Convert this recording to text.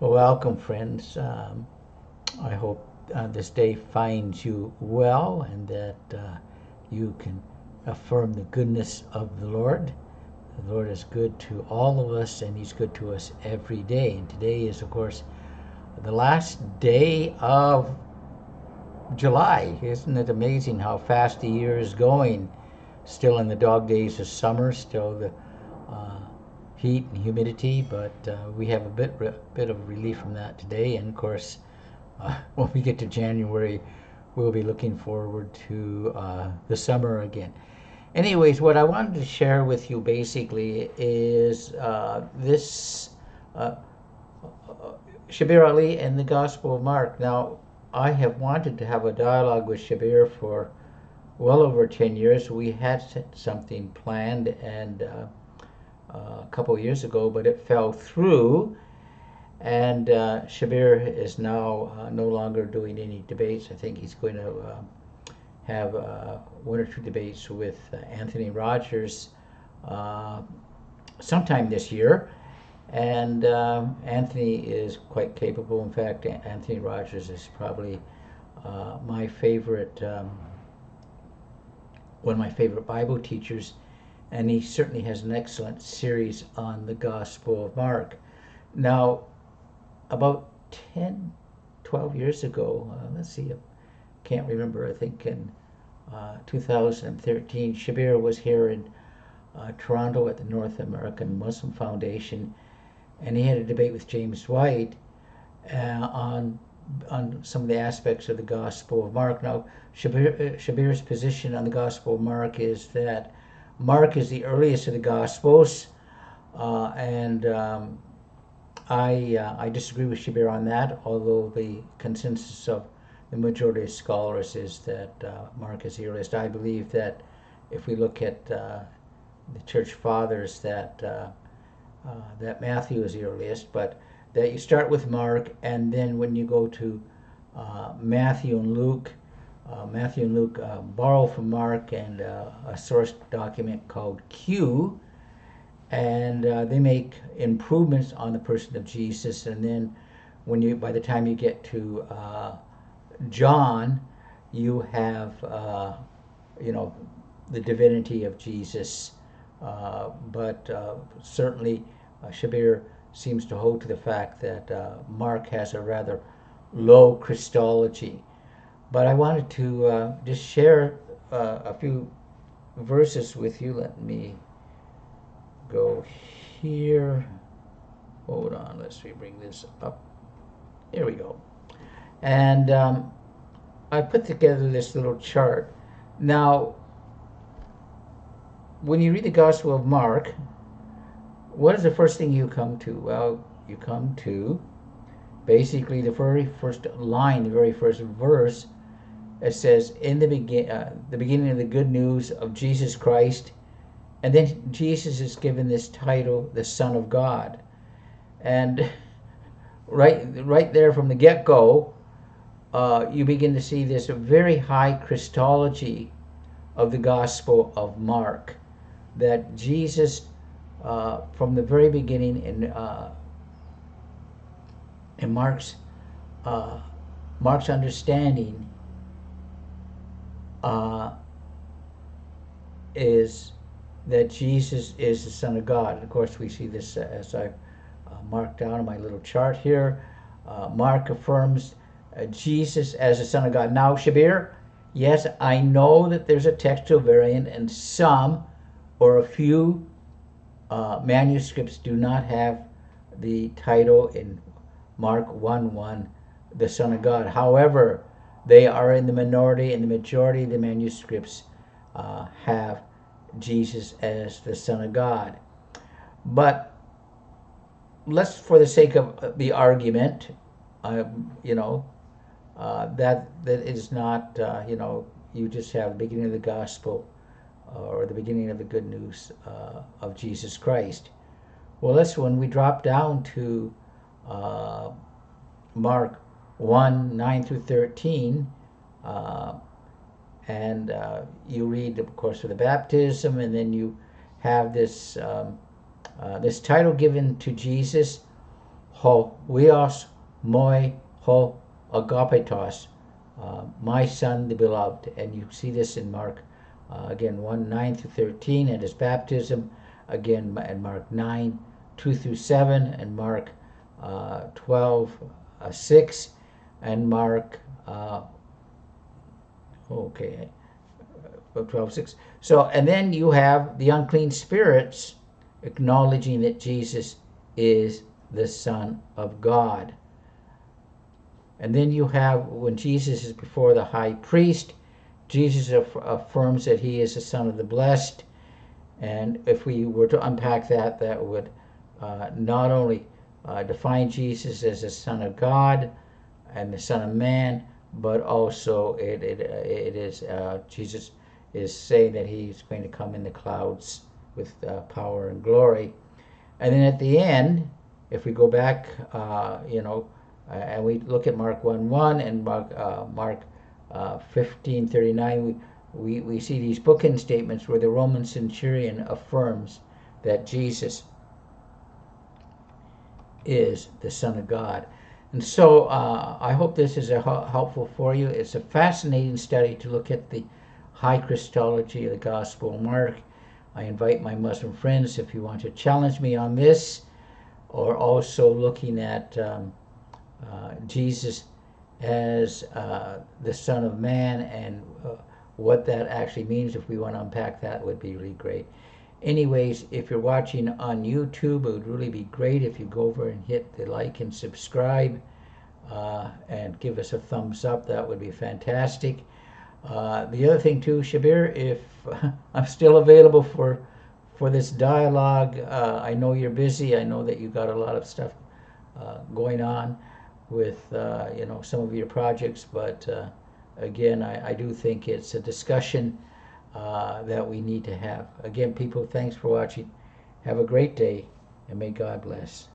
Well, welcome, friends. I hope this day finds you well and that you can affirm the goodness of the Lord. The Lord is good to all of us, and He's good to us every day. And today is, of course, the last day of July. Isn't it amazing how fast the year is going? Still in the dog days of summer, still the uh, heat and humidity, but we have a bit of relief from that today. And of course, when we get to January, we'll be looking forward to the summer again. Anyways, what I wanted to share with you basically is this uh, Shabir Ali and the Gospel of Mark. Now, I have wanted to have a dialogue with Shabir for well over 10 years. We had something planned and a couple of years ago, but it fell through. And Shabir is now no longer doing any debates. I think he's going to have one or two debates with Anthony Rogers uh, sometime this year. And Anthony is quite capable. In fact, Anthony Rogers is probably my favorite, one of my favorite Bible teachers. And he certainly has an excellent series on the Gospel of Mark. Now, about 10, 12 years ago, let's see, I can't remember, I think in 2013, Shabir was here in Toronto at the North American Muslim Foundation, and he had a debate with James White on some of the aspects of the Gospel of Mark. Now, Shabir's position on the Gospel of Mark is that Mark is the earliest of the Gospels, and I disagree with Shabir on that, although the consensus of the majority of scholars is that Mark is the earliest. I believe that if we look at the church fathers, that Matthew is the earliest, but that you start with Mark, and then when you go to Matthew and Luke, borrow from Mark and a source document called Q, and they make improvements on the person of Jesus. And then by the time you get to John, you have the divinity of Jesus. But certainly Shabir seems to hold to the fact that Mark has a rather low Christology. But I wanted to just share a few verses with you. Let me go here. Hold on, let's bring this up. Here we go. And I put together this little chart. Now, when you read the Gospel of Mark, what is the first thing you come to? Well, you come to basically the very first line, the very first verse. It says, "In the beginning of the good news of Jesus Christ," and then Jesus is given this title, the Son of God, and right there from the get-go, you begin to see this very high Christology of the Gospel of Mark, that Jesus, from the very beginning in Mark's understanding, is that Jesus is the Son of God. And of course, we see this as I've marked down on my little chart here. Mark affirms Jesus as the Son of God. Now, Shabir, yes, I know that there's a textual variant, and some or a few manuscripts do not have the title in Mark 1:1, the Son of God. However, they are in the minority, and the majority of the manuscripts have Jesus as the Son of God. But let's, for the sake of the argument, that is not, you just have the beginning of the gospel or the beginning of the good news of Jesus Christ. Well, that's when we drop down to Mark 1:9 through 13, and you read, of course, of the baptism, and then you have this this title given to Jesus, ho huios moi ho agapetos, my son the beloved. And you see this in Mark again 1:9 through 13 at his baptism, again in Mark 9:2 through 7, and Mark 12:6, and Mark 12:6. So, and then you have the unclean spirits acknowledging that Jesus is the Son of God. And then you have, when Jesus is before the high priest, Jesus affirms that he is the Son of the Blessed. And if we were to unpack that, that would not only define Jesus as the Son of God and the Son of Man, but also it is Jesus is saying that he's going to come in the clouds with power and glory. And then at the end, if we go back, and we look at Mark 1:1 and Mark 15:39, we see these bookend statements where the Roman centurion affirms that Jesus is the Son of God. And so I hope this is helpful for you. It's a fascinating study to look at the high Christology of the Gospel of Mark. I invite my Muslim friends, if you want to challenge me on this, or also looking at Jesus as the Son of Man and what that actually means. If we want to unpack that, would be really great. Anyways, if you're watching on YouTube, it would really be great if you go over and hit the like and subscribe and give us a thumbs up. That would be fantastic. The other thing too, Shabir, if I'm still available for this dialogue, I know you're busy. I know that you got a lot of stuff going on with some of your projects, but again, I do think it's a discussion that we need to have. Again, people, thanks for watching. Have a great day, and may God bless.